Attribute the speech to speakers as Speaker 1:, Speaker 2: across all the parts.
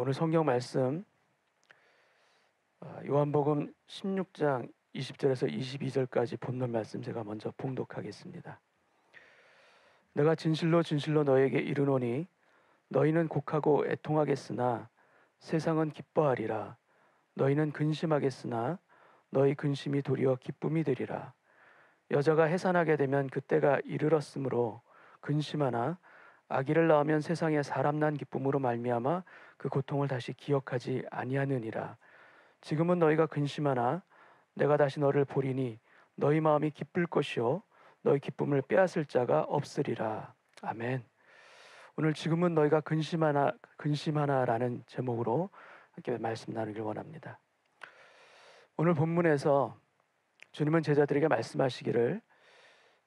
Speaker 1: 오늘 성경 말씀 요한복음 16장 20절에서 22절까지 본문 말씀 제가 먼저 봉독하겠습니다. 내가 진실로 진실로 너에게 이르노니 너희는 곡하고 애통하겠으나 세상은 기뻐하리라. 너희는 근심하겠으나 너희 근심이 도리어 기쁨이 되리라. 여자가 해산하게 되면 그때가 이르렀으므로 근심하나 아기를 낳으면 세상에 사람 난 기쁨으로 말미암아 그 고통을 다시 기억하지 아니하느니라. 지금은 너희가 근심하나 내가 다시 너를 보리니 너희 마음이 기쁠 것이요 너희 기쁨을 빼앗을 자가 없으리라. 아멘. 오늘 지금은 너희가 근심하나라는 제목으로 함께 말씀 나누길 원합니다. 오늘 본문에서 주님은 제자들에게 말씀하시기를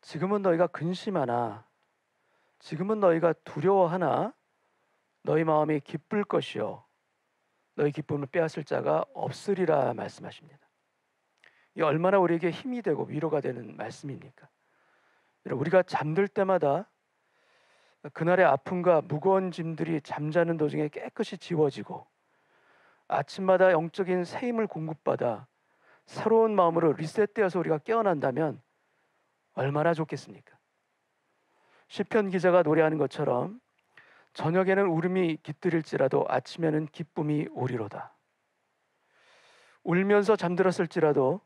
Speaker 1: 지금은 너희가 근심하나 지금은 너희가 두려워하나 너희 마음이 기쁠 것이요 너희 기쁨을 빼앗을 자가 없으리라 말씀하십니다. 이 얼마나 우리에게 힘이 되고 위로가 되는 말씀입니까? 우리가 잠들 때마다 그날의 아픔과 무거운 짐들이 잠자는 도중에 깨끗이 지워지고 아침마다 영적인 새 힘을 공급받아 새로운 마음으로 리셋되어서 우리가 깨어난다면 얼마나 좋겠습니까? 시편 기자가 노래하는 것처럼 저녁에는 울음이 깃들일지라도 아침에는 기쁨이 오리로다. 울면서 잠들었을지라도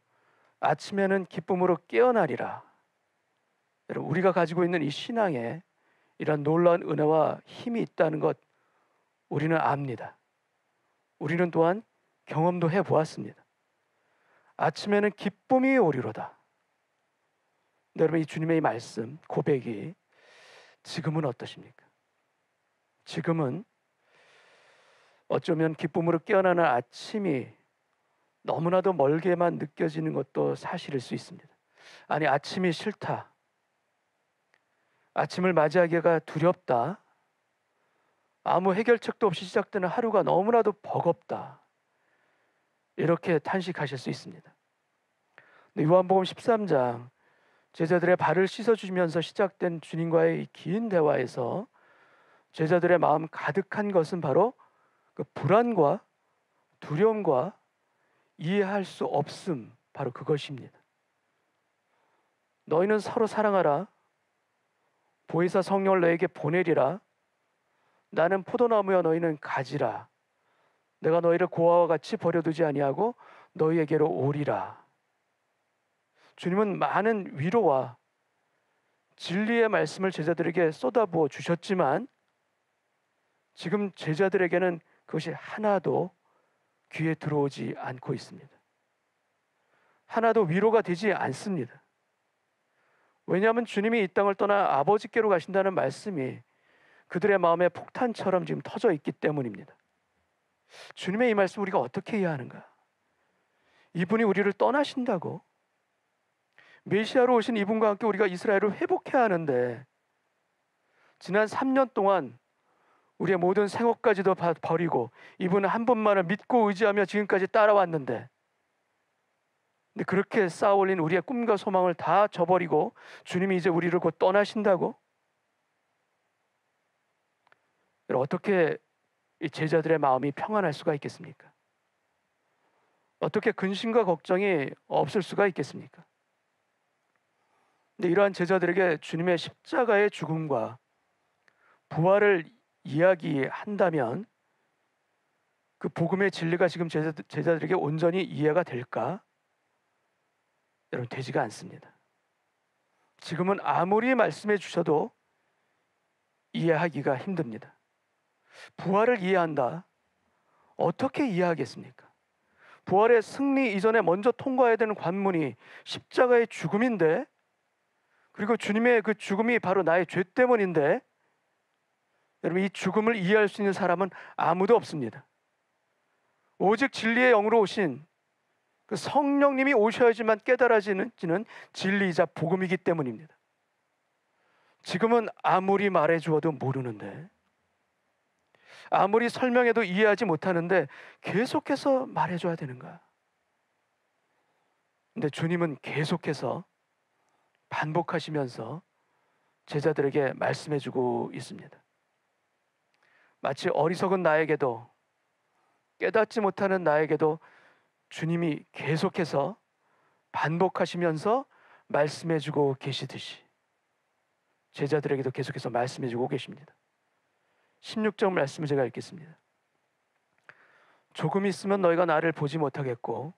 Speaker 1: 아침에는 기쁨으로 깨어나리라. 여러분, 우리가 가지고 있는 이 신앙에 이런 놀라운 은혜와 힘이 있다는 것 우리는 압니다. 우리는 또한 경험도 해보았습니다. 아침에는 기쁨이 오리로다. 여러분, 이 주님의 이 말씀, 고백이 지금은 어떠십니까? 지금은 어쩌면 기쁨으로 깨어나는 아침이 너무나도 멀게만 느껴지는 것도 사실일 수 있습니다. 아니, 아침이 싫다. 아침을 맞이하기가 두렵다. 아무 해결책도 없이 시작되는 하루가 너무나도 버겁다. 이렇게 탄식하실 수 있습니다. 요한복음 13장 제자들의 발을 씻어주시면서 시작된 주님과의 긴 대화에서 제자들의 마음 가득한 것은 바로 그 불안과 두려움과 이해할 수 없음, 바로 그것입니다. 너희는 서로 사랑하라. 보혜사 성령을 너에게 보내리라. 나는 포도나무여 너희는 가지라. 내가 너희를 고아와 같이 버려두지 아니하고 너희에게로 오리라. 주님은 많은 위로와 진리의 말씀을 제자들에게 쏟아부어 주셨지만 지금 제자들에게는 그것이 하나도 귀에 들어오지 않고 있습니다. 하나도 위로가 되지 않습니다. 왜냐하면 주님이 이 땅을 떠나 아버지께로 가신다는 말씀이 그들의 마음에 폭탄처럼 지금 터져 있기 때문입니다. 주님의 이 말씀 우리가 어떻게 이해하는가? 이분이 우리를 떠나신다고? 메시아로 오신 이분과 함께 우리가 이스라엘을 회복해야 하는데 지난 3년 동안 우리의 모든 생업까지도 버리고 이분은 한 분만을 믿고 의지하며 지금까지 따라왔는데 근데 그렇게 쌓아올린 우리의 꿈과 소망을 다 저버리고 주님이 이제 우리를 곧 떠나신다고? 어떻게 이 제자들의 마음이 평안할 수가 있겠습니까? 어떻게 근심과 걱정이 없을 수가 있겠습니까? 근데 이러한 제자들에게 주님의 십자가의 죽음과 부활을 이야기한다면 그 복음의 진리가 지금 제자들에게 온전히 이해가 될까? 여러분, 되지가 않습니다. 지금은 아무리 말씀해 주셔도 이해하기가 힘듭니다. 부활을 이해한다. 어떻게 이해하겠습니까? 부활의 승리 이전에 먼저 통과해야 되는 관문이 십자가의 죽음인데, 그리고 주님의 그 죽음이 바로 나의 죄 때문인데, 여러분, 이 죽음을 이해할 수 있는 사람은 아무도 없습니다. 오직 진리의 영으로 오신 그 성령님이 오셔야지만 깨달아지는 진리이자 복음이기 때문입니다. 지금은 아무리 말해 주어도 모르는데, 아무리 설명해도 이해하지 못하는데 계속해서 말해줘야 되는가? 근데 주님은 계속해서 반복하시면서 제자들에게 말씀해주고 있습니다. 마치 어리석은 나에게도 깨닫지 못하는 나에게도 주님이 계속해서 반복하시면서 말씀해주고 계시듯이 제자들에게도 계속해서 말씀해주고 계십니다. 16절 말씀을 제가 읽겠습니다. 조금 있으면 너희가 나를 보지 못하겠고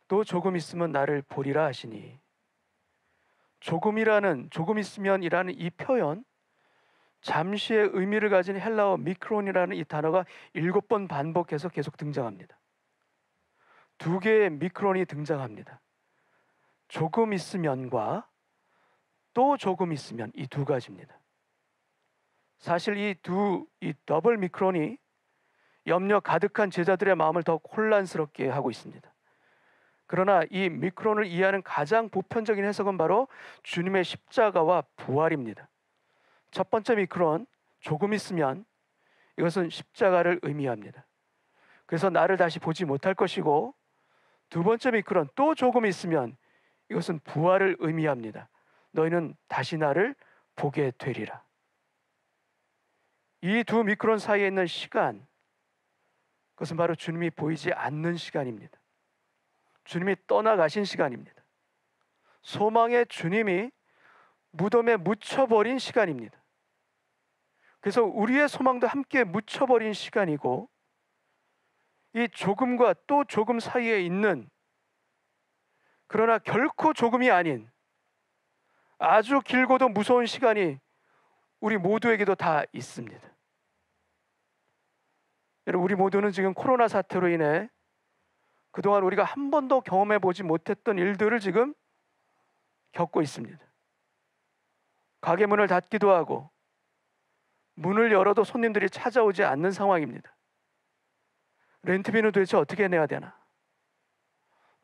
Speaker 1: 또 조금 있으면 나를 보리라 하시니, 조금 있으면이라는 이 표현, 잠시의 의미를 가진 헬라어 미크론이라는 이 단어가 7번 반복해서 계속 등장합니다. 2개의 미크론이 등장합니다. 조금 있으면과 또 조금 있으면, 이 2가지입니다. 사실 이 더블 미크론이 염려 가득한 제자들의 마음을 더 혼란스럽게 하고 있습니다. 그러나 이 미크론을 이해하는 가장 보편적인 해석은 바로 주님의 십자가와 부활입니다. 첫 번째 미크론, 조금 있으면, 이것은 십자가를 의미합니다. 그래서 나를 다시 보지 못할 것이고, 두 번째 미크론, 또 조금 있으면, 이것은 부활을 의미합니다. 너희는 다시 나를 보게 되리라. 이 두 미크론 사이에 있는 시간, 그것은 바로 주님이 보이지 않는 시간입니다. 주님이 떠나가신 시간입니다. 소망의 주님이 무덤에 묻혀버린 시간입니다. 그래서 우리의 소망도 함께 묻혀버린 시간이고, 이 조금과 또 조금 사이에 있는, 그러나 결코 조금이 아닌 아주 길고도 무서운 시간이 우리 모두에게도 다 있습니다. 여러분, 우리 모두는 지금 코로나 사태로 인해 그동안 우리가 한 번도 경험해 보지 못했던 일들을 지금 겪고 있습니다. 가게 문을 닫기도 하고 문을 열어도 손님들이 찾아오지 않는 상황입니다. 렌트비는 도대체 어떻게 내야 되나?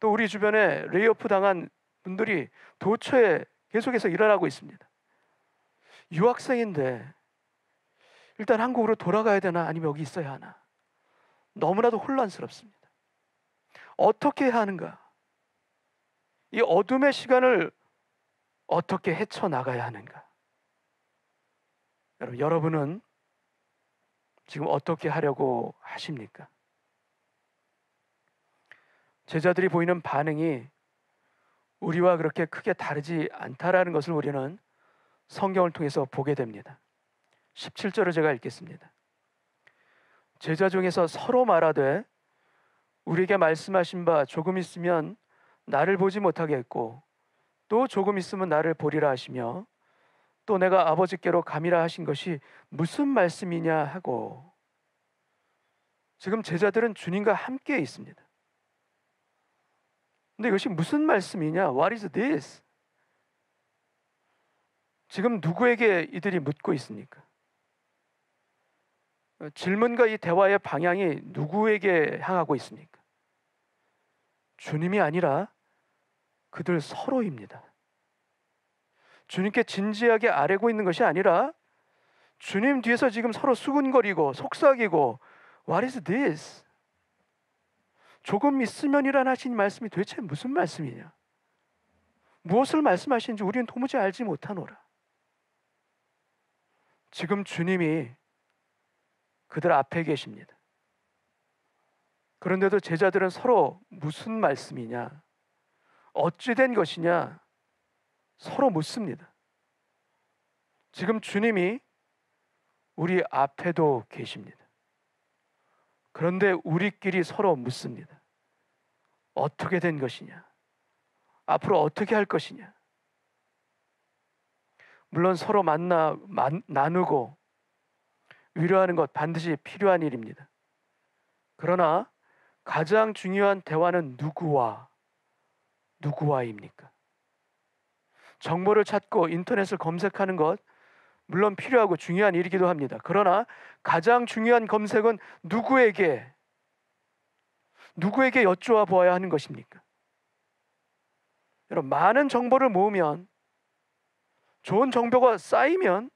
Speaker 1: 또 우리 주변에 레이오프 당한 분들이 도처에 계속해서 일어나고 있습니다. 유학생인데 일단 한국으로 돌아가야 되나 아니면 여기 있어야 하나? 너무나도 혼란스럽습니다. 어떻게 해야 하는가? 이 어둠의 시간을 어떻게 헤쳐나가야 하는가? 여러분은 지금 어떻게 하려고 하십니까? 제자들이 보이는 반응이 우리와 그렇게 크게 다르지 않다라는 것을 우리는 성경을 통해서 보게 됩니다. 17절을 제가 읽겠습니다. 제자 중에서 서로 말하되 우리에게 말씀하신 바 조금 있으면 나를 보지 못하겠고 또 조금 있으면 나를 보리라 하시며 또 내가 아버지께로 감이라 하신 것이 무슨 말씀이냐 하고, 지금 제자들은 주님과 함께 있습니다. 근데 이것이 무슨 말씀이냐? What is this? 지금 누구에게 이들이 묻고 있습니까? 질문과 이 대화의 방향이 누구에게 향하고 있습니까? 주님이 아니라 그들 서로입니다. 주님께 진지하게 아뢰고 있는 것이 아니라 주님 뒤에서 지금 서로 수군거리고 속삭이고 What is this? 조금 있으면이란 하신 말씀이 도대체 무슨 말씀이냐? 무엇을 말씀하시는지 우리는 도무지 알지 못하노라. 지금 주님이 그들 앞에 계십니다. 그런데도 제자들은 서로 무슨 말씀이냐, 어찌 된 것이냐 서로 묻습니다. 지금 주님이 우리 앞에도 계십니다. 그런데 우리끼리 서로 묻습니다. 어떻게 된 것이냐? 앞으로 어떻게 할 것이냐? 물론 서로 나누고 위로하는 것 반드시 필요한 일입니다. 그러나 가장 중요한 대화는 누구와입니까? 정보를 찾고 인터넷을 검색하는 것 물론 필요하고 중요한 일이기도 합니다. 그러나 가장 중요한 검색은 누구에게 여쭈어 보아야 하는 것입니까? 여러분, 많은 정보를 모으면, 좋은 정보가 쌓이면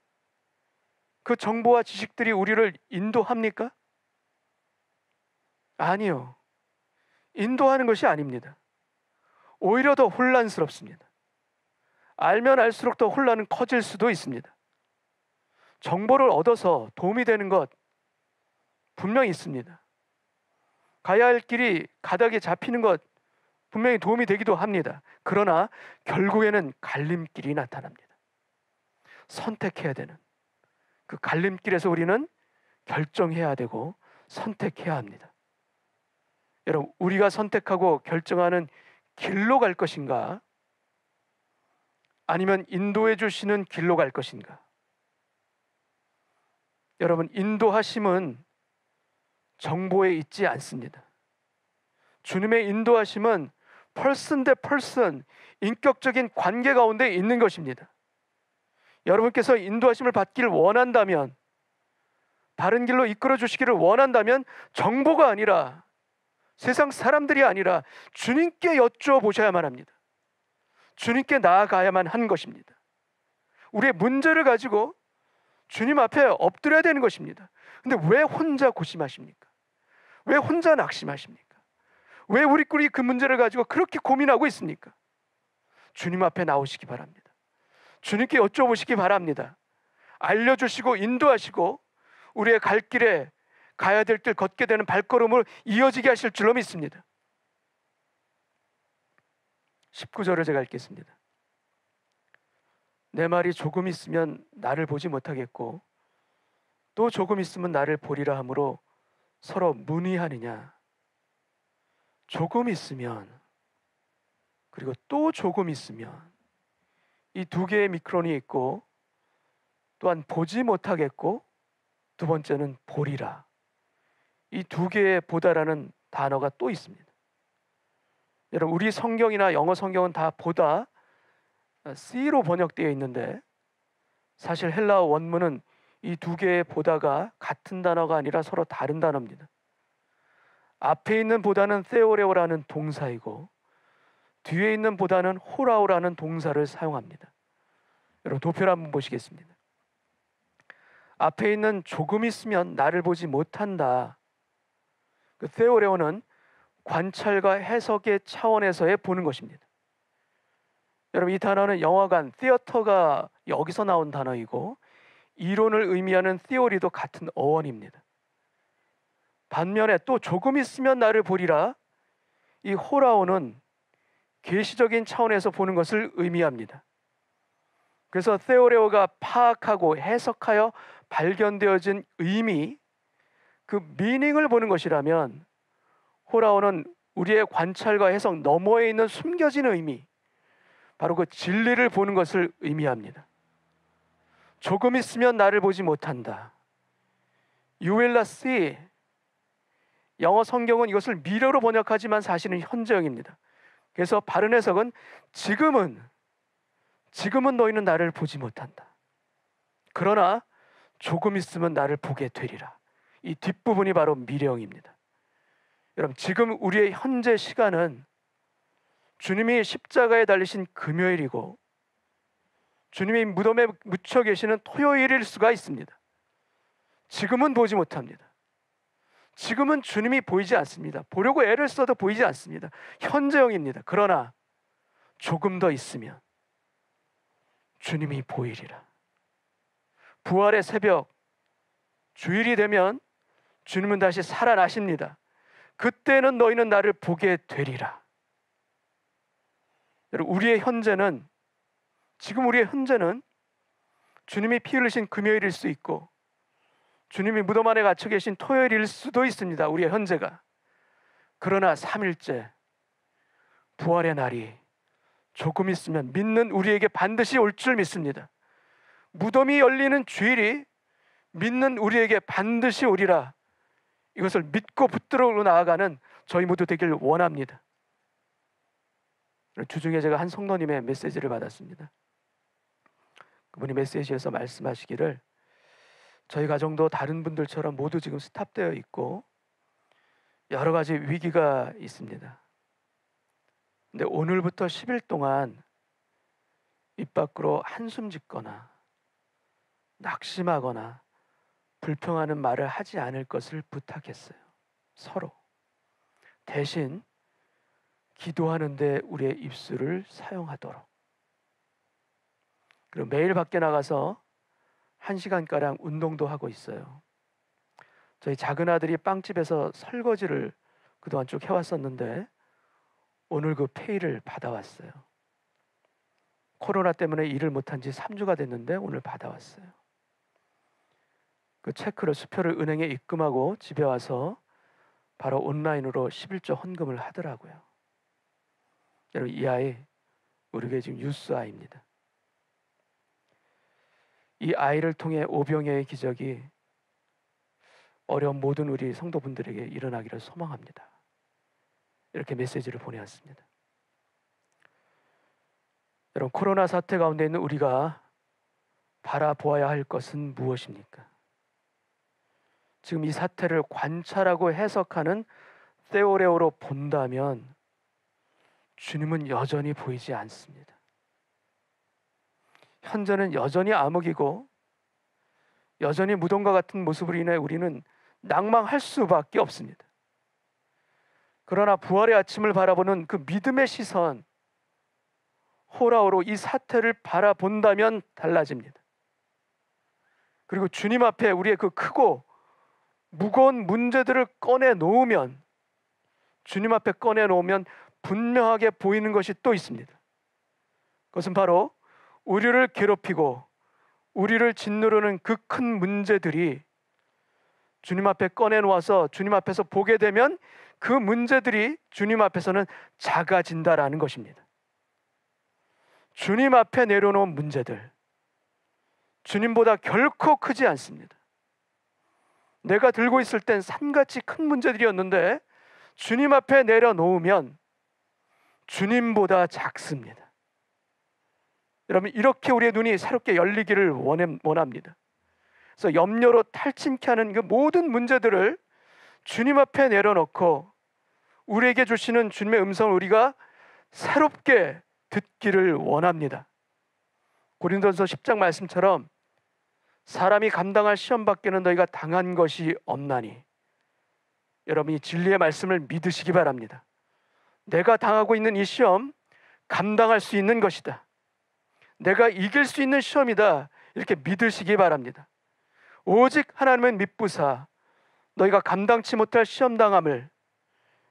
Speaker 1: 그 정보와 지식들이 우리를 인도합니까? 아니요. 인도하는 것이 아닙니다. 오히려 더 혼란스럽습니다. 알면 알수록 더 혼란은 커질 수도 있습니다. 정보를 얻어서 도움이 되는 것 분명히 있습니다. 가야 할 길이 가닥에 잡히는 것 분명히 도움이 되기도 합니다. 그러나 결국에는 갈림길이 나타납니다. 선택해야 되는 그 갈림길에서 우리는 결정해야 되고 선택해야 합니다. 여러분, 우리가 선택하고 결정하는 길로 갈 것인가? 아니면 인도해 주시는 길로 갈 것인가? 여러분, 인도하심은 정보에 있지 않습니다. 주님의 인도하심은 펄슨 대 펄슨, 인격적인 관계 가운데 있는 것입니다. 여러분께서 인도하심을 받기를 원한다면, 바른 길로 이끌어 주시기를 원한다면 정보가 아니라, 세상 사람들이 아니라 주님께 여쭤보셔야만 합니다. 주님께 나아가야만 한 것입니다. 우리의 문제를 가지고 주님 앞에 엎드려야 되는 것입니다. 근데 왜 혼자 고심하십니까? 왜 혼자 낙심하십니까? 왜 우리 그 문제를 가지고 그렇게 고민하고 있습니까? 주님 앞에 나오시기 바랍니다. 주님께 여쭤보시기 바랍니다. 알려주시고 인도하시고 우리의 갈 길에, 가야 될 길 걷게 되는 발걸음을 이어지게 하실 줄로 믿습니다. 19절을 제가 읽겠습니다. 내 말이 조금 있으면 나를 보지 못하겠고 또 조금 있으면 나를 보리라 하므로 서로 문의하느냐. 조금 있으면, 그리고 또 조금 있으면, 이 두 개의 미크론이 있고, 또한 보지 못하겠고, 두 번째는 보리라. 이 두 개의 보다라는 단어가 또 있습니다. 여러분, 우리 성경이나 영어 성경은 다 보다 C로 번역되어 있는데, 사실 헬라어 원문은 이 두 개의 보다가 같은 단어가 아니라 서로 다른 단어입니다. 앞에 있는 보다는 세오레오라는 동사이고 뒤에 있는 보다는 호라오라는 동사를 사용합니다. 여러분, 도표를 한번 보시겠습니다. 앞에 있는 조금 있으면 나를 보지 못한다. 그 세오레오는 관찰과 해석의 차원에서의 보는 것입니다. 여러분, 이 단어는 영화관, 시어터가 여기서 나온 단어이고 이론을 의미하는 theory도 같은 어원입니다. 반면에 또 조금 있으면 나를 보리라, 이 호라오는 계시적인 차원에서 보는 것을 의미합니다. 그래서 세오레오가 파악하고 해석하여 발견되어진 의미, 그 미닝을 보는 것이라면 호라오는 우리의 관찰과 해석 너머에 있는 숨겨진 의미, 바로 그 진리를 보는 것을 의미합니다. 조금 있으면 나를 보지 못한다. You will not see. 영어 성경은 이것을 미래로 번역하지만 사실은 현재형입니다. 그래서 바른 해석은 지금은 너희는 나를 보지 못한다. 그러나 조금 있으면 나를 보게 되리라. 이 뒷부분이 바로 미래형입니다. 여러분, 지금 우리의 현재 시간은 주님이 십자가에 달리신 금요일이고 주님이 무덤에 묻혀 계시는 토요일일 수가 있습니다. 지금은 보지 못합니다. 지금은 주님이 보이지 않습니다. 보려고 애를 써도 보이지 않습니다. 현재형입니다. 그러나 조금 더 있으면 주님이 보이리라. 부활의 새벽, 주일이 되면 주님은 다시 살아나십니다. 그때는 너희는 나를 보게 되리라. 여러분, 지금 우리의 현재는 주님이 피 흘리신 금요일일 수 있고 주님이 무덤 안에 갇혀 계신 토요일일 수도 있습니다. 우리의 현재가. 그러나 3일째 부활의 날이 조금 있으면 믿는 우리에게 반드시 올 줄 믿습니다. 무덤이 열리는 주일이 믿는 우리에게 반드시 오리라. 이것을 믿고 붙들어 나아가는 저희 모두 되길 원합니다. 주중에 제가 한 성도님의 메시지를 받았습니다. 그분이 메시지에서 말씀하시기를 저희 가정도 다른 분들처럼 모두 지금 스탑되어 있고 여러 가지 위기가 있습니다. 근데 오늘부터 10일 동안 입 밖으로 한숨 짓거나 낙심하거나 불평하는 말을 하지 않을 것을 부탁했어요. 서로. 대신 기도하는데 우리의 입술을 사용하도록. 그리고 매일 밖에 나가서 1시간가량 운동도 하고 있어요. 저희 작은 아들이 빵집에서 설거지를 그동안 쭉 해왔었는데 오늘 그 페이를 받아왔어요. 코로나 때문에 일을 못한 지 3주가 됐는데 오늘 받아왔어요. 그 체크를 수표를 은행에 입금하고 집에 와서 바로 온라인으로 11조 헌금을 하더라고요. 여러분, 이 아이 우리 교회 지금 유스 아이입니다. 이 아이를 통해 오병이어의 기적이 어려운 모든 우리 성도분들에게 일어나기를 소망합니다. 이렇게 메시지를 보내왔습니다. 여러분, 코로나 사태 가운데 있는 우리가 바라보아야 할 것은 무엇입니까? 지금 이 사태를 관찰하고 해석하는 세오레오로 본다면 주님은 여전히 보이지 않습니다. 현재는 여전히 암흑이고 여전히 무덤과 같은 모습으로 인해 우리는 낭망할 수밖에 없습니다. 그러나 부활의 아침을 바라보는 그 믿음의 시선, 호라오로 이 사태를 바라본다면 달라집니다. 그리고 주님 앞에 우리의 그 크고 무거운 문제들을 꺼내 놓으면, 주님 앞에 꺼내 놓으면 분명하게 보이는 것이 또 있습니다. 그것은 바로 우리를 괴롭히고 우리를 짓누르는 그 큰 문제들이 주님 앞에 꺼내 놓아서 주님 앞에서 보게 되면 그 문제들이 주님 앞에서는 작아진다라는 것입니다. 주님 앞에 내려놓은 문제들, 주님보다 결코 크지 않습니다. 내가 들고 있을 땐 산같이 큰 문제들이었는데 주님 앞에 내려놓으면 주님보다 작습니다. 여러분, 이렇게 우리의 눈이 새롭게 열리기를 원합니다. 그래서 염려로 탈침케 하는 그 모든 문제들을 주님 앞에 내려놓고 우리에게 주시는 주님의 음성을 우리가 새롭게 듣기를 원합니다. 고린도전서 10장 말씀처럼 사람이 감당할 시험 밖에는 너희가 당한 것이 없나니, 여러분이 진리의 말씀을 믿으시기 바랍니다. 내가 당하고 있는 이 시험 감당할 수 있는 것이다, 내가 이길 수 있는 시험이다, 이렇게 믿으시기 바랍니다. 오직 하나님은 믿부사 너희가 감당치 못할 시험 당함을,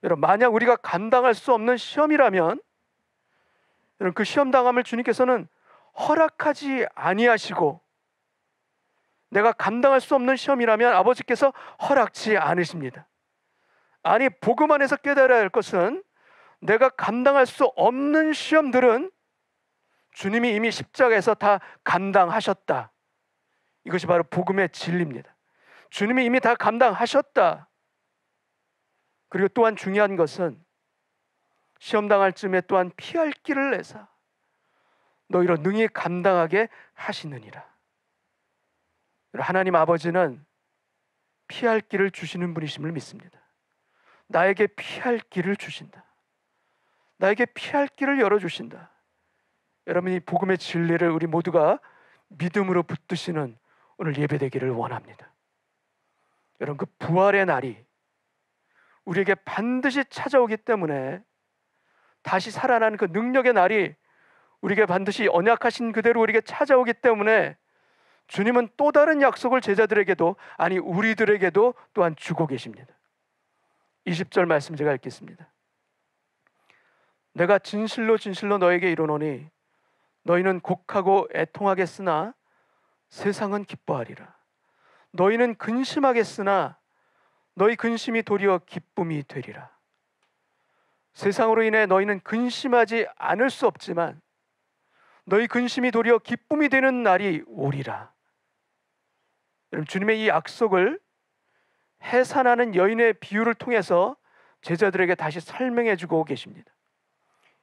Speaker 1: 여러분, 만약 우리가 감당할 수 없는 시험이라면 여러분, 그 시험 당함을 주님께서는 허락하지 아니하시고, 내가 감당할 수 없는 시험이라면 아버지께서 허락지 않으십니다. 아니, 복음 안에서 깨달아야 할 것은 내가 감당할 수 없는 시험들은 주님이 이미 십자가에서 다 감당하셨다. 이것이 바로 복음의 진리입니다. 주님이 이미 다 감당하셨다. 그리고 또한 중요한 것은 시험 당할 쯤에 또한 피할 길을 내사 너희로 능히 감당하게 하시느니라. 하나님 아버지는 피할 길을 주시는 분이심을 믿습니다. 나에게 피할 길을 주신다. 나에게 피할 길을 열어주신다. 여러분, 이 복음의 진리를 우리 모두가 믿음으로 붙드시는 오늘 예배되기를 원합니다. 여러분, 그 부활의 날이 우리에게 반드시 찾아오기 때문에, 다시 살아나는 그 능력의 날이 우리에게 반드시 언약하신 그대로 우리에게 찾아오기 때문에 주님은 또 다른 약속을 제자들에게도, 아니 우리들에게도 또한 주고 계십니다. 20절 말씀 제가 읽겠습니다. 내가 진실로 진실로 너에게 이르노니 너희는 곡하고 애통하겠으나 세상은 기뻐하리라. 너희는 근심하겠으나 너희 근심이 도리어 기쁨이 되리라. 세상으로 인해 너희는 근심하지 않을 수 없지만 너희 근심이 도리어 기쁨이 되는 날이 오리라. 여러분, 주님의 이 약속을 해산하는 여인의 비유를 통해서 제자들에게 다시 설명해 주고 계십니다.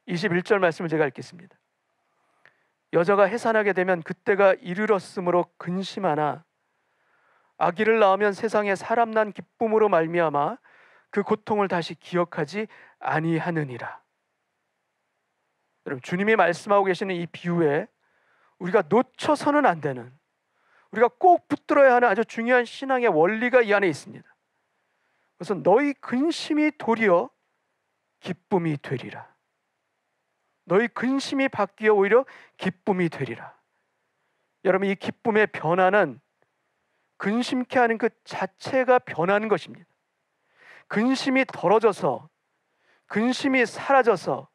Speaker 1: 21절 말씀을 제가 읽겠습니다. 여자가 해산하게 되면 그때가 이르렀으므로 근심하나 아기를 낳으면 세상에 사람 난 기쁨으로 말미암아 그 고통을 다시 기억하지 아니하느니라. 여러분, 주님이 말씀하고 계시는 이 비유에 우리가 놓쳐서는 안 되는, 우리가 꼭 붙들어야 하는 아주 중요한 신앙의 원리가 이 안에 있습니다. 그래서 너희 근심이 도리어 기쁨이 되리라. 너희 근심이 바뀌어 오히려 기쁨이 되리라. 여러분, 이 기쁨의 변화는 근심케 하는 그 자체가 변하는 것입니다. 근심이 덜어져서, 근심이 사라져서,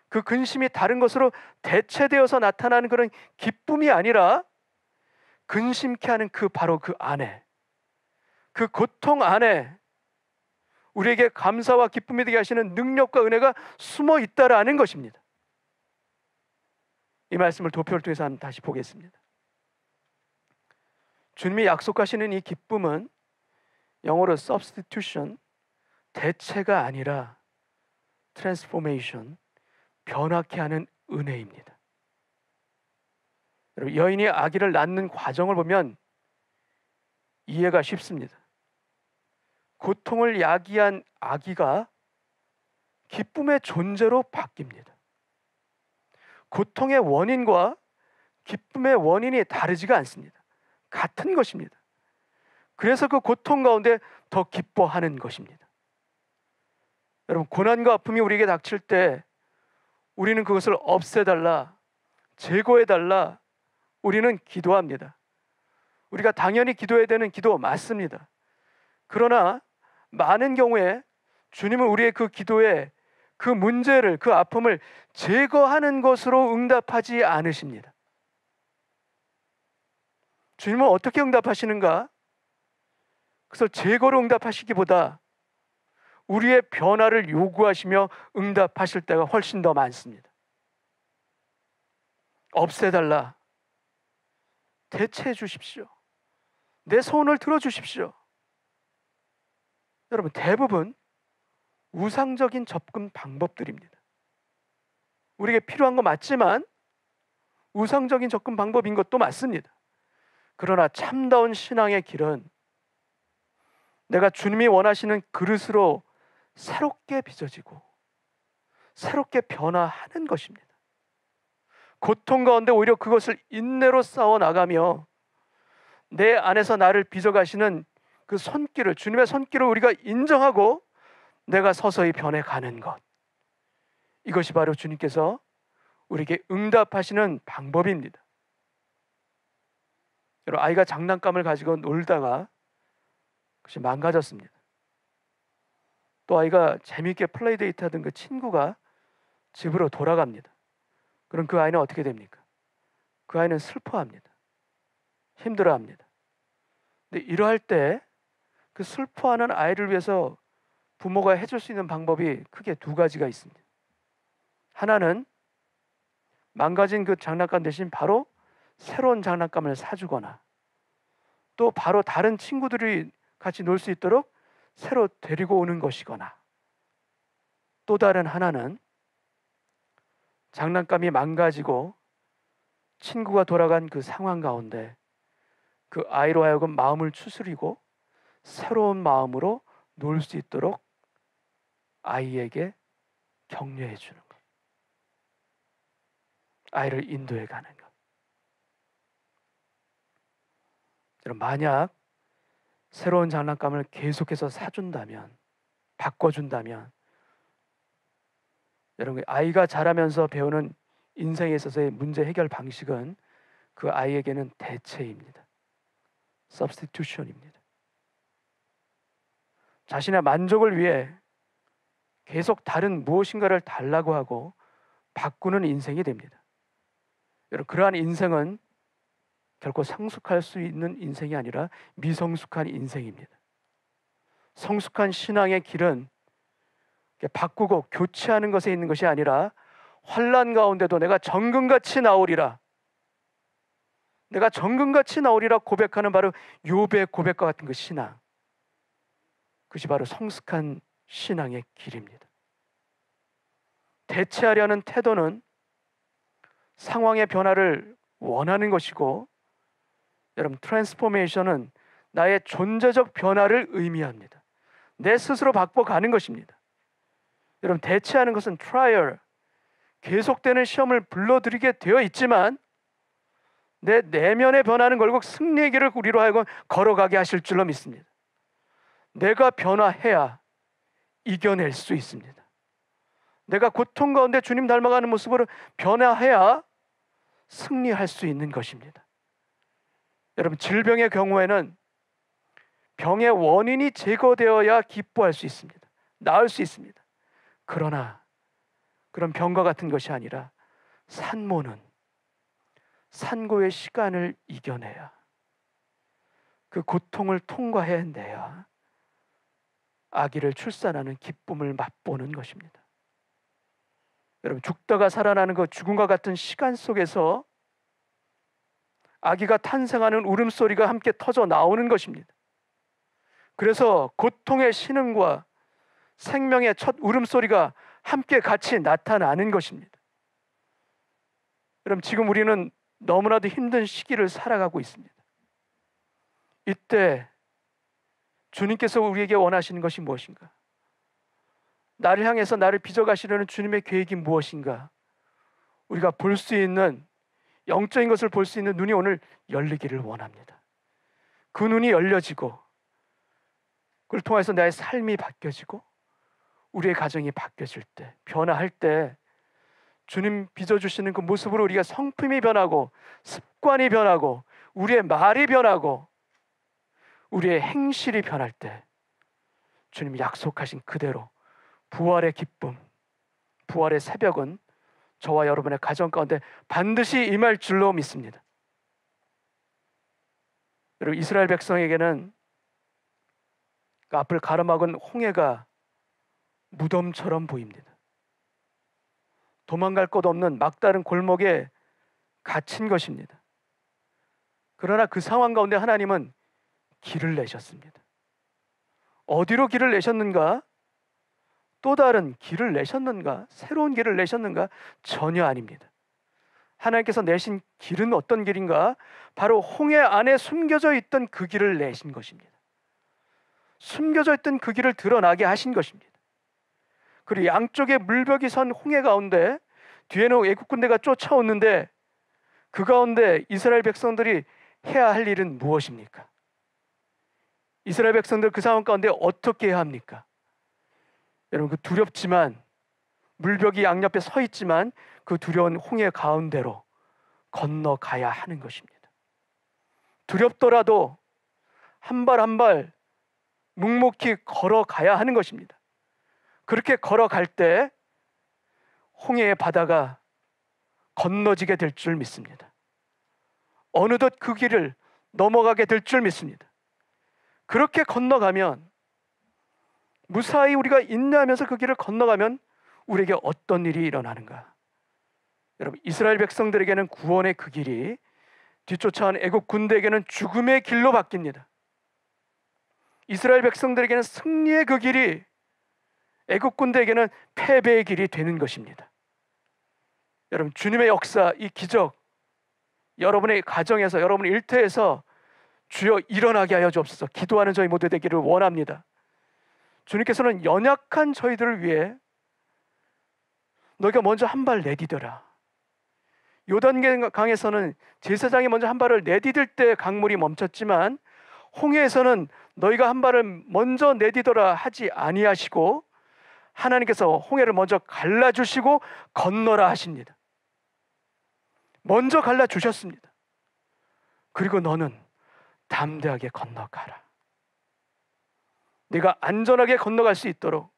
Speaker 1: 그 근심이 다른 것으로 대체되어서 나타나는 그런 기쁨이 아니라, 근심케 하는 바로 그 안에, 그 고통 안에 우리에게 감사와 기쁨이 되게 하시는 능력과 은혜가 숨어 있다라는 것입니다. 이 말씀을 도표를 통해서 한번 다시 보겠습니다. 주님이 약속하시는 이 기쁨은 영어로 substitution, 대체가 아니라 transformation, 변화케 하는 은혜입니다. 여러분, 여인이 아기를 낳는 과정을 보면 이해가 쉽습니다. 고통을 야기한 아기가 기쁨의 존재로 바뀝니다. 고통의 원인과 기쁨의 원인이 다르지가 않습니다. 같은 것입니다. 그래서 그 고통 가운데 더 기뻐하는 것입니다. 여러분, 고난과 아픔이 우리에게 닥칠 때 우리는 그것을 없애달라, 제거해달라, 우리는 기도합니다. 우리가 당연히 기도해야 되는 기도 맞습니다. 그러나 많은 경우에 주님은 우리의 그 기도에 그 문제를, 그 아픔을 제거하는 것으로 응답하지 않으십니다. 주님은 어떻게 응답하시는가? 그래서 제거로 응답하시기보다 우리의 변화를 요구하시며 응답하실 때가 훨씬 더 많습니다. 없애달라, 대체해 주십시오, 내 소원을 들어주십시오. 여러분, 대부분 우상적인 접근 방법들입니다. 우리에게 필요한 거 맞지만 우상적인 접근 방법인 것도 맞습니다. 그러나 참다운 신앙의 길은 내가 주님이 원하시는 그릇으로 새롭게 빚어지고 새롭게 변화하는 것입니다. 고통 가운데 오히려 그것을 인내로 싸워나가며 내 안에서 나를 빚어가시는 그 손길을, 주님의 손길을 우리가 인정하고 내가 서서히 변해가는 것, 이것이 바로 주님께서 우리에게 응답하시는 방법입니다. 여러분, 아이가 장난감을 가지고 놀다가 그것이 망가졌습니다. 또 아이가 재미있게 플레이데이트 하던 그 친구가 집으로 돌아갑니다. 그럼 그 아이는 어떻게 됩니까? 그 아이는 슬퍼합니다. 힘들어합니다. 근데 이러할 때 그 슬퍼하는 아이를 위해서 부모가 해줄 수 있는 방법이 크게 두 가지가 있습니다. 하나는 망가진 그 장난감 대신 바로 새로운 장난감을 사주거나, 또 바로 다른 친구들이 같이 놀 수 있도록 새로 데리고 오는 것이거나, 또 다른 하나는 장난감이 망가지고 친구가 돌아간 그 상황 가운데 그 아이로 하여금 마음을 추스리고 새로운 마음으로 놀 수 있도록 아이에게 격려해 주는 것, 아이를 인도해 가는 것. 여러분, 만약 새로운 장난감을 계속해서 사준다면, 바꿔준다면, 여러분, 아이가 자라면서 배우는 인생에 있어서의 문제 해결 방식은 그 아이에게는 대체입니다. substitution입니다. 자신의 만족을 위해 계속 다른 무엇인가를 달라고 하고 바꾸는 인생이 됩니다. 여러분, 그러한 인생은 결코 성숙할 수 있는 인생이 아니라 미성숙한 인생입니다. 성숙한 신앙의 길은 바꾸고 교체하는 것에 있는 것이 아니라 환난 가운데도 내가 정금같이 나오리라, 내가 정금같이 나오리라 고백하는 바로 욥의 고백과 같은 그 신앙, 그것이 바로 성숙한 신앙의 길입니다. 대체하려는 태도는 상황의 변화를 원하는 것이고, 여러분, 트랜스포메이션은 나의 존재적 변화를 의미합니다. 내 스스로 바꿔가는 것입니다. 여러분, 대체하는 것은 트라이얼, 계속되는 시험을 불러들이게 되어 있지만 내 내면의 변화는 결국 승리의 길을 우리로 하여금 걸어가게 하실 줄로 믿습니다. 내가 변화해야 이겨낼 수 있습니다. 내가 고통 가운데 주님 닮아가는 모습으로 변화해야 승리할 수 있는 것입니다. 여러분, 질병의 경우에는 병의 원인이 제거되어야 기뻐할 수 있습니다. 나을 수 있습니다. 그러나 그런 병과 같은 것이 아니라 산모는 산고의 시간을 이겨내야, 그 고통을 통과해내야 아기를 출산하는 기쁨을 맛보는 것입니다. 여러분, 죽다가 살아나는 그 죽음과 같은 시간 속에서 아기가 탄생하는 울음소리가 함께 터져 나오는 것입니다. 그래서 고통의 신음과 생명의 첫 울음소리가 함께 같이 나타나는 것입니다. 여러분, 지금 우리는 너무나도 힘든 시기를 살아가고 있습니다. 이때 주님께서 우리에게 원하시는 것이 무엇인가? 나를 향해서 나를 빚어가시려는 주님의 계획이 무엇인가? 우리가 볼 수 있는, 영적인 것을 볼 수 있는 눈이 오늘 열리기를 원합니다. 그 눈이 열려지고 그걸 통해서 나의 삶이 바뀌어지고 우리의 가정이 바뀌어질 때, 변화할 때 주님 빚어주시는 그 모습으로 우리가 성품이 변하고 습관이 변하고 우리의 말이 변하고 우리의 행실이 변할 때 주님이 약속하신 그대로 부활의 기쁨, 부활의 새벽은 저와 여러분의 가정 가운데 반드시 임할 줄로 믿습니다. 여러분, 이스라엘 백성에게는 그 앞을 가로막은 홍해가 무덤처럼 보입니다. 도망갈 곳 없는 막다른 골목에 갇힌 것입니다. 그러나 그 상황 가운데 하나님은 길을 내셨습니다. 어디로 길을 내셨는가? 또 다른 길을 내셨는가? 새로운 길을 내셨는가? 전혀 아닙니다. 하나님께서 내신 길은 어떤 길인가? 바로 홍해 안에 숨겨져 있던 그 길을 내신 것입니다. 숨겨져 있던 그 길을 드러나게 하신 것입니다. 그리고 양쪽에 물벽이 선 홍해 가운데 뒤에는 애국 군대가 쫓아오는데 그 가운데 이스라엘 백성들이 해야 할 일은 무엇입니까? 이스라엘 백성들 그 상황 가운데 어떻게 해야 합니까? 여러분, 그 두렵지만 물벽이 양옆에 서 있지만 그 두려운 홍해 가운데로 건너가야 하는 것입니다. 두렵더라도 한 발 한 발 묵묵히 걸어가야 하는 것입니다. 그렇게 걸어갈 때 홍해의 바다가 건너지게 될 줄 믿습니다. 어느덧 그 길을 넘어가게 될 줄 믿습니다. 그렇게 건너가면, 무사히 우리가 인내하면서 그 길을 건너가면 우리에게 어떤 일이 일어나는가? 여러분, 이스라엘 백성들에게는 구원의 그 길이, 뒤쫓아온 애국 군대에게는 죽음의 길로 바뀝니다. 이스라엘 백성들에게는 승리의 그 길이, 애국 군대에게는 패배의 길이 되는 것입니다. 여러분, 주님의 역사, 이 기적, 여러분의 가정에서, 여러분의 일터에서 주여 일어나게 하여 주옵소서. 기도하는 저희 모두 되기를 원합니다. 주님께서는 연약한 저희들을 위해 너희가 먼저 한 발 내디뎌라. 요단강에서는 제사장이 먼저 한 발을 내디딜 때 강물이 멈췄지만 홍해에서는 너희가 한 발을 먼저 내디뎌라 하지 아니하시고 하나님께서 홍해를 먼저 갈라주시고 건너라 하십니다. 먼저 갈라주셨습니다. 그리고 너는 담대하게 건너가라. 네가 안전하게 건너갈 수 있도록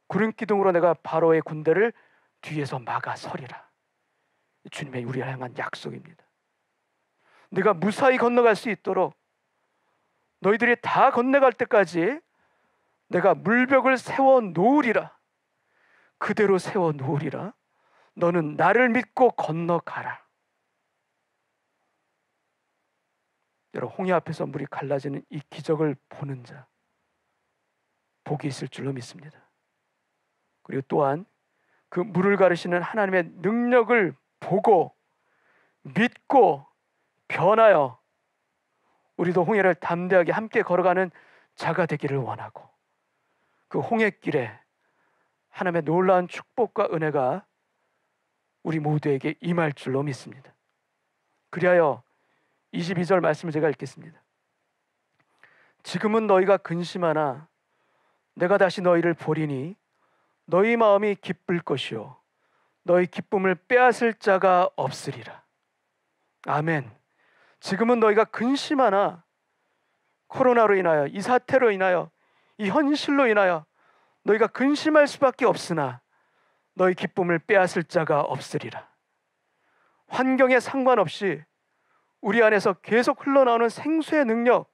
Speaker 1: 구름 기둥으로 내가 바로의 군대를 뒤에서 막아서리라. 주님의 우리를 향한 약속입니다. 네가 무사히 건너갈 수 있도록 너희들이 다 건너갈 때까지 내가 물벽을 세워 놓으리라. 그대로 세워 놓으리라. 너는 나를 믿고 건너가라. 여러분, 홍해 앞에서 물이 갈라지는 이 기적을 보는 자, 복이 있을 줄로 믿습니다. 그리고 또한 그 물을 가르시는 하나님의 능력을 보고 믿고 변하여 우리도 홍해를 담대하게 함께 걸어가는 자가 되기를 원하고, 그 홍해길에 하나님의 놀라운 축복과 은혜가 우리 모두에게 임할 줄로 믿습니다. 그리하여 22절 말씀을 제가 읽겠습니다. 지금은 너희가 근심하나 내가 다시 너희를 보리니 너희 마음이 기쁠 것이요 너희 기쁨을 빼앗을 자가 없으리라. 아멘. 지금은 너희가 근심하나, 코로나로 인하여, 이 사태로 인하여, 이 현실로 인하여 너희가 근심할 수밖에 없으나 너희 기쁨을 빼앗을 자가 없으리라. 환경에 상관없이 우리 안에서 계속 흘러나오는 생수의 능력,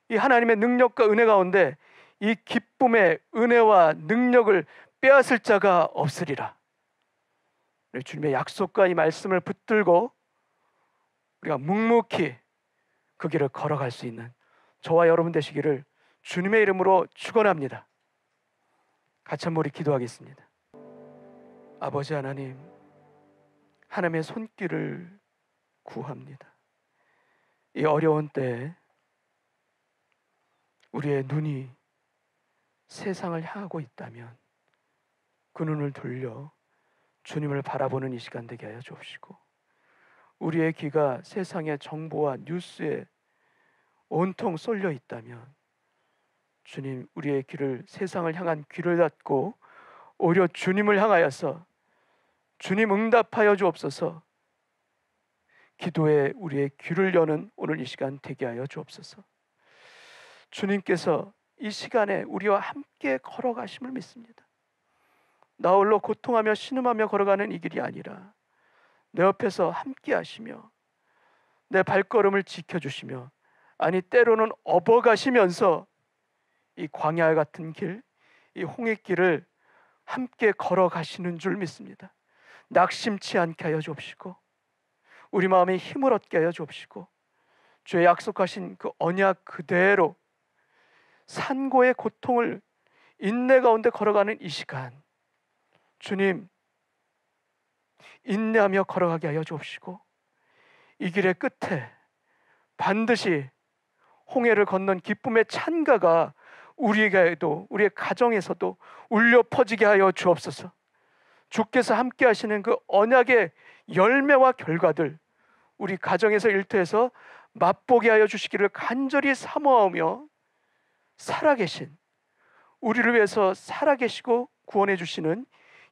Speaker 1: 이 하나님의 능력과 은혜 가운데 이 기쁨의 은혜와 능력을 빼앗을 자가 없으리라. 우리 주님의 약속과 이 말씀을 붙들고 우리가 묵묵히 그 길을 걸어갈 수 있는 저와 여러분 되시기를 주님의 이름으로 축원합니다. 같이 한번 우리 기도하겠습니다. 아버지 하나님, 하나님의 손길을 구합니다. 이 어려운 때에 우리의 눈이 세상을 향하고 있다면 그 눈을 돌려 주님을 바라보는 이 시간 되게 하여 주옵시고, 우리의 귀가 세상의 정보와 뉴스에 온통 쏠려 있다면 주님, 우리의 귀를 세상을 향한 귀를 닫고 오히려 주님을 향하여서 주님 응답하여 주옵소서, 기도에 우리의 귀를 여는 오늘 이 시간 되게 하여 주옵소서. 주님께서 이 시간에 우리와 함께 걸어가심을 믿습니다. 나 홀로 고통하며 신음하며 걸어가는 이 길이 아니라 내 옆에서 함께 하시며 내 발걸음을 지켜주시며, 아니 때로는 업어가시면서 이 광야 같은 길, 이 홍해길을 함께 걸어가시는 줄 믿습니다. 낙심치 않게 하여 주옵시고 우리 마음에 힘을 얻게 하여 주옵시고, 주의 약속하신 그 언약 그대로 산고의 고통을 인내 가운데 걸어가는 이 시간, 주님 인내하며 걸어가게 하여 주옵시고, 이 길의 끝에 반드시 홍해를 건넌 기쁨의 찬가가 우리에게도 우리의 가정에서도 울려 퍼지게 하여 주옵소서. 주께서 함께 하시는 그 언약의 열매와 결과들 우리 가정에서 일터에서 맛보게 하여 주시기를 간절히 사모하며, 살아계신, 우리를 위해서 살아계시고 구원해 주시는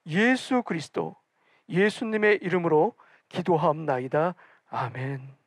Speaker 1: 예수 그리스도, 예수님의 이름으로 기도하옵나이다. 아멘.